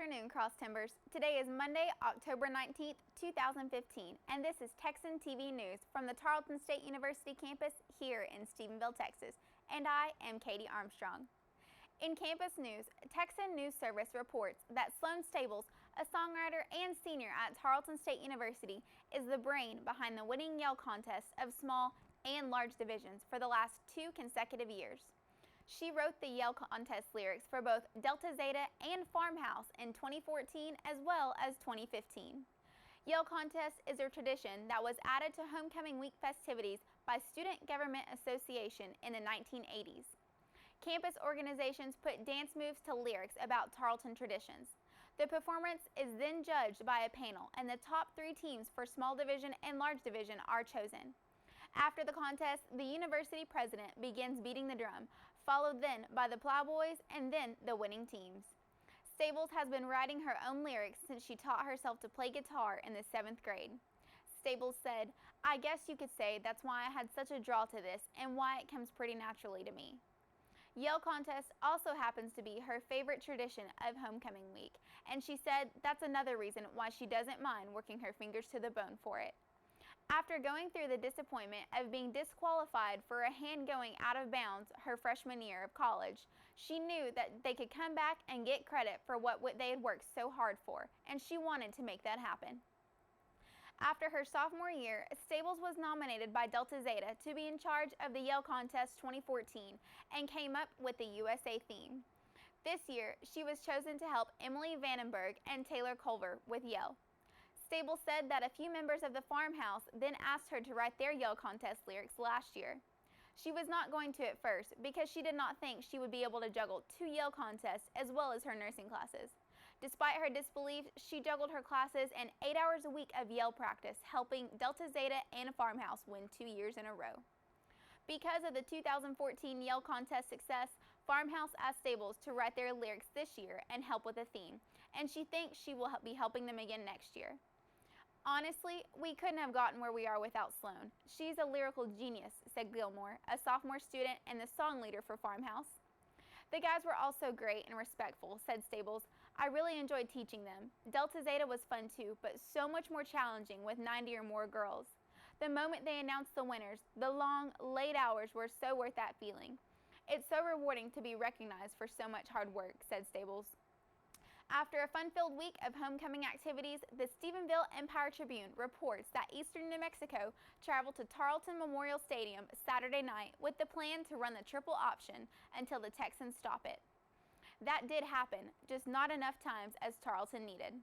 afternoon, Cross Timbers. Today is Monday, October 19th, 2015, and this is Texan TV News from the Tarleton State University campus here in Stephenville, Texas, and I am Katie Armstrong. In campus news, Texan News Service reports that Sloan Stables, a songwriter and senior at Tarleton State University, is the brain behind the winning yell contest of small and large divisions for the last 2 consecutive years. She wrote the yell contest lyrics for both Delta Zeta and Farmhouse in 2014 as well as 2015. Yell contest is a tradition that was added to Homecoming Week festivities by Student Government Association in the 1980s. Campus organizations put dance moves to lyrics about Tarleton traditions. The performance is then judged by a panel, and the top 3 teams for small division and large division are chosen. After the contest, the university president begins beating the drum, followed then by the plowboys and then the winning teams. Stables has been writing her own lyrics since she taught herself to play guitar in the 7th grade. Stables said, "I guess you could say that's why I had such a draw to this and why it comes pretty naturally to me." Yell contest also happens to be her favorite tradition of Homecoming Week, and she said that's another reason why she doesn't mind working her fingers to the bone for it. After going through the disappointment of being disqualified for a hand going out of bounds her freshman year of college, she knew that they could come back and get credit for what they had worked so hard for, and she wanted to make that happen. After her sophomore year, Stables was nominated by Delta Zeta to be in charge of the Yell Contest 2014 and came up with the USA theme. This year, she was chosen to help Emily Vandenberg and Taylor Culver with Yell. Stables said that a few members of the Farmhouse then asked her to write their Yell Contest lyrics last year. She was not going to at first because she did not think she would be able to juggle 2 Yell contests as well as her nursing classes. Despite her disbelief, she juggled her classes and 8 hours a week of Yell practice, helping Delta Zeta and Farmhouse win 2 years in a row. Because of the 2014 Yell Contest success, Farmhouse asked Stables to write their lyrics this year and help with the theme, and she thinks she will be helping them again next year. "Honestly, we couldn't have gotten where we are without Sloan. She's a lyrical genius," said Gilmore, a sophomore student and the song leader for Farmhouse. "The guys were also great and respectful," said Stables. "I really enjoyed teaching them. Delta Zeta was fun too, but so much more challenging with 90 or more girls. The moment they announced the winners, the long, late hours were so worth that feeling. It's so rewarding to be recognized for so much hard work," said Stables. After a fun-filled week of homecoming activities, the Stephenville Empire-Tribune reports that Eastern New Mexico traveled to Tarleton Memorial Stadium Saturday night with the plan to run the triple option until the Texans stop it. That did happen, just not enough times as Tarleton needed.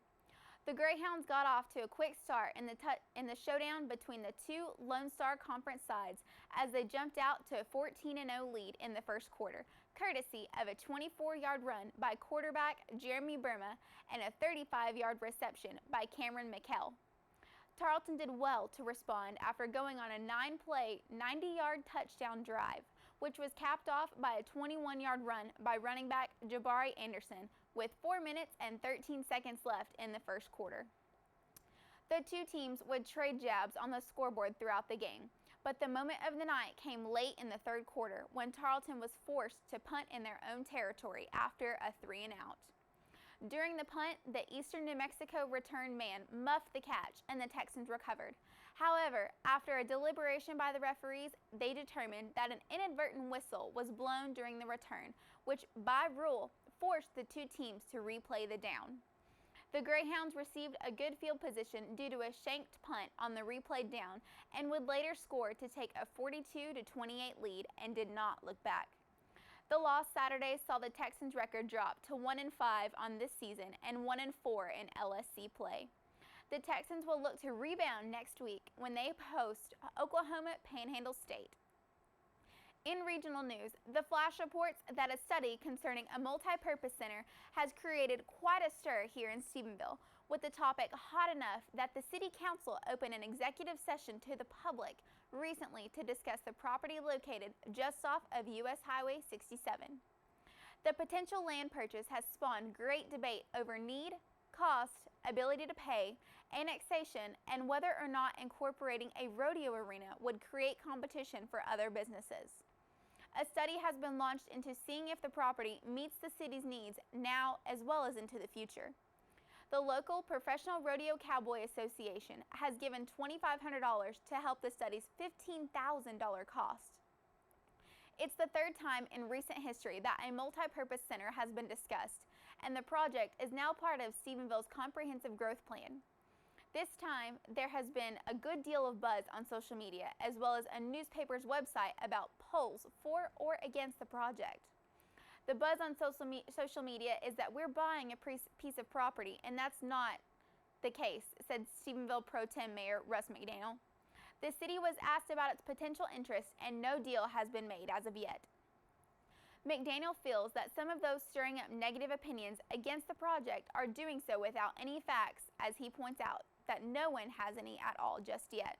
The Greyhounds got off to a quick start in the showdown between the 2 Lone Star Conference sides as they jumped out to a 14-0 lead in the first quarter, courtesy of a 24-yard run by quarterback Jeremy Burma and a 35-yard reception by Cameron McKell. Tarleton did well to respond after going on a 9-play, 90-yard touchdown drive, which was capped off by a 21-yard run by running back Jabari Anderson with 4 minutes and 13 seconds left in the first quarter. The 2 teams would trade jabs on the scoreboard throughout the game, but the moment of the night came late in the 3rd quarter when Tarleton was forced to punt in their own territory after a 3-and-out. During the punt, the Eastern New Mexico return man muffed the catch and the Texans recovered. However, after a deliberation by the referees, they determined that an inadvertent whistle was blown during the return, which by rule forced the 2 teams to replay the down. The Greyhounds received a good field position due to a shanked punt on the replayed down and would later score to take a 42-28 lead and did not look back. The loss Saturday saw the Texans' record drop to 1-5 on this season and 1-4 in LSC play. The Texans will look to rebound next week when they host Oklahoma Panhandle State. In regional news, the Flash reports that a study concerning a multi-purpose center has created quite a stir here in Stephenville, with the topic hot enough that the City Council opened an executive session to the public recently to discuss the property located just off of U.S. Highway 67. The potential land purchase has spawned great debate over need, cost, ability to pay, annexation, and whether or not incorporating a rodeo arena would create competition for other businesses. A study has been launched into seeing if the property meets the city's needs now as well as into the future. The local Professional Rodeo Cowboy Association has given $2,500 to help the study's $15,000 cost. It's the third time in recent history that a multi-purpose center has been discussed, and the project is now part of Stephenville's comprehensive growth plan. This time, there has been a good deal of buzz on social media, as well as a newspaper's website about polls for or against the project. The buzz on social media is that we're buying a piece of property, and that's not the case, said Stephenville Pro Tem Mayor Russ McDaniel. The city was asked about its potential interest, and no deal has been made as of yet. McDaniel feels that some of those stirring up negative opinions against the project are doing so without any facts, as he points out that no one has any at all just yet.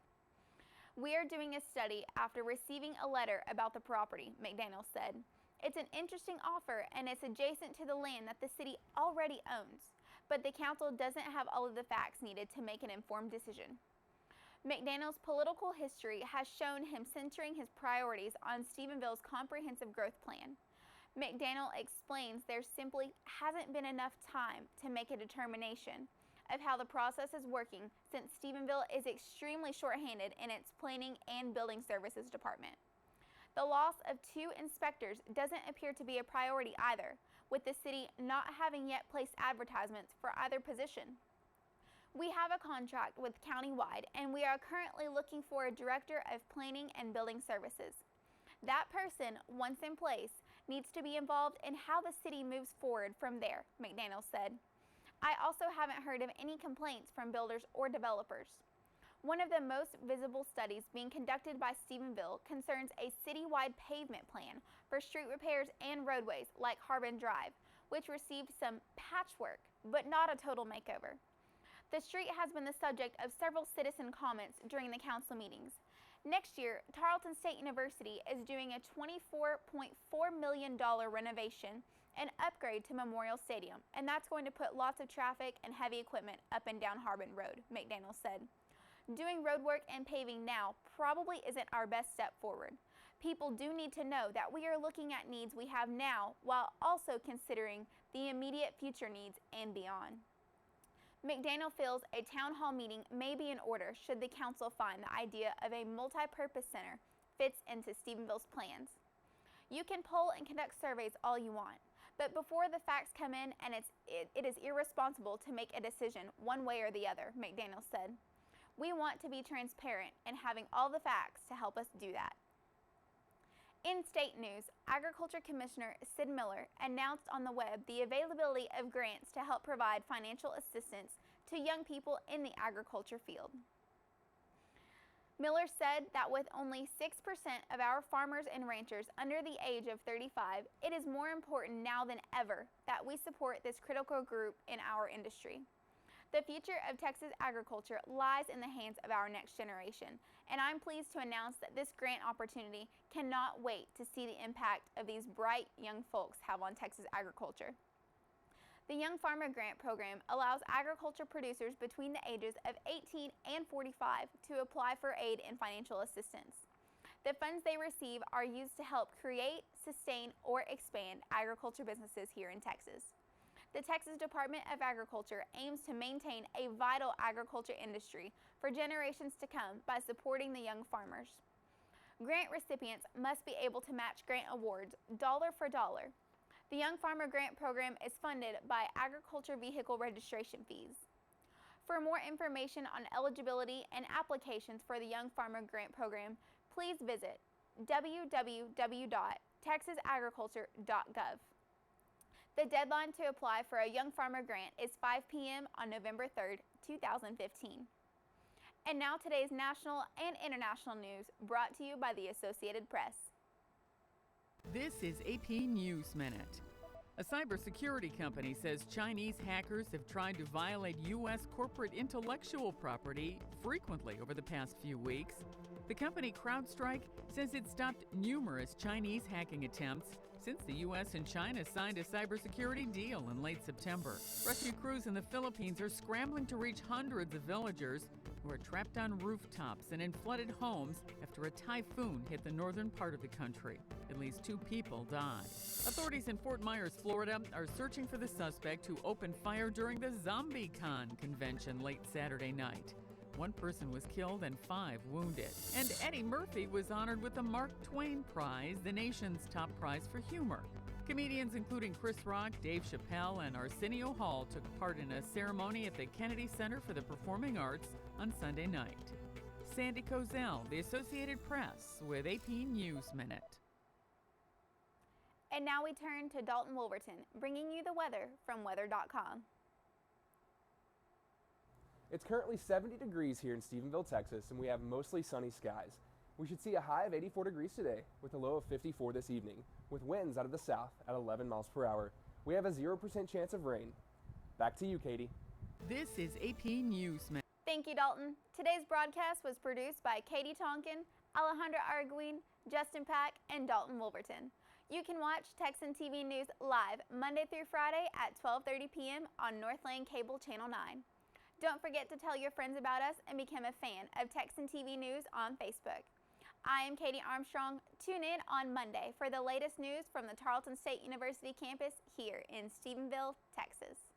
We are doing a study after receiving a letter about the property, McDaniel said. It's an interesting offer, and it's adjacent to the land that the city already owns, but the council doesn't have all of the facts needed to make an informed decision. McDaniel's political history has shown him centering his priorities on Stephenville's comprehensive growth plan. McDaniel explains there simply hasn't been enough time to make a determination of how the process is working, since Stephenville is extremely shorthanded in its planning and building services department. The loss of 2 inspectors doesn't appear to be a priority either, with the city not having yet placed advertisements for either position. We have a contract with Countywide, and we are currently looking for a director of planning and building services. That person, once in place, needs to be involved in how the city moves forward from there, McDaniel said. I also haven't heard of any complaints from builders or developers. One of the most visible studies being conducted by Stephenville concerns a citywide pavement plan for street repairs and roadways like Harbin Drive, which received some patchwork, but not a total makeover. The street has been the subject of several citizen comments during the council meetings. Next year, Tarleton State University is doing a $24.4 million renovation and upgrade to Memorial Stadium, and that's going to put lots of traffic and heavy equipment up and down Harbin Road, McDaniel said. Doing road work and paving now probably isn't our best step forward. People do need to know that we are looking at needs we have now while also considering the immediate future needs and beyond. McDaniel feels a town hall meeting may be in order should the council find the idea of a multi-purpose center fits into Stephenville's plans. You can poll and conduct surveys all you want, but before the facts come in, and it is irresponsible to make a decision one way or the other, McDaniel said. We want to be transparent and having all the facts to help us do that. In state news, Agriculture Commissioner Sid Miller announced on the web the availability of grants to help provide financial assistance to young people in the agriculture field. Miller said that with only 6% of our farmers and ranchers under the age of 35, it is more important now than ever that we support this critical group in our industry. The future of Texas agriculture lies in the hands of our next generation, and I'm pleased to announce that this grant opportunity cannot wait to see the impact of these bright young folks have on Texas agriculture. The Young Farmer Grant Program allows agriculture producers between the ages of 18 and 45 to apply for aid and financial assistance. The funds they receive are used to help create, sustain, or expand agriculture businesses here in Texas. The Texas Department of Agriculture aims to maintain a vital agriculture industry for generations to come by supporting the young farmers. Grant recipients must be able to match grant awards dollar for dollar. The Young Farmer Grant Program is funded by agriculture vehicle registration fees. For more information on eligibility and applications for the Young Farmer Grant Program, please visit www.texasagriculture.gov. The deadline to apply for a Young Farmer Grant is 5 p.m. on November 3rd, 2015. And now today's national and international news brought to you by the Associated Press. This is AP News Minute. A cybersecurity company says Chinese hackers have tried to violate U.S. corporate intellectual property frequently over the past few weeks. The company CrowdStrike says it stopped numerous Chinese hacking attempts since the U.S. and China signed a cybersecurity deal in late September. Rescue crews in the Philippines are scrambling to reach hundreds of villagers who are trapped on rooftops and in flooded homes after a typhoon hit the northern part of the country. At least 2 people died. Authorities in Fort Myers, Florida, are searching for the suspect who opened fire during the ZombieCon convention late Saturday night. 1 person was killed and 5 wounded. And Eddie Murphy was honored with the Mark Twain Prize, the nation's top prize for humor. Comedians including Chris Rock, Dave Chappelle, and Arsenio Hall took part in a ceremony at the Kennedy Center for the Performing Arts on Sunday night. Sandy Kozel, The Associated Press, with AP News Minute. And now we turn to Dalton Wolverton, bringing you the weather from weather.com. It's currently 70 degrees here in Stephenville, Texas, and we have mostly sunny skies. We should see a high of 84 degrees today, with a low of 54 this evening, with winds out of the south at 11 miles per hour. We have a 0% chance of rain. Back to you, Katie. This is AP News Minute. Thank you, Dalton. Today's broadcast was produced by Katie Tonkin, Alejandra Arguin, Justin Pack, and Dalton Wolverton. You can watch Texan TV News live Monday through Friday at 12:30 p.m. on Northland Cable Channel 9. Don't forget to tell your friends about us and become a fan of Texan TV News on Facebook. I am Katie Armstrong. Tune in on Monday for the latest news from the Tarleton State University campus here in Stephenville, Texas.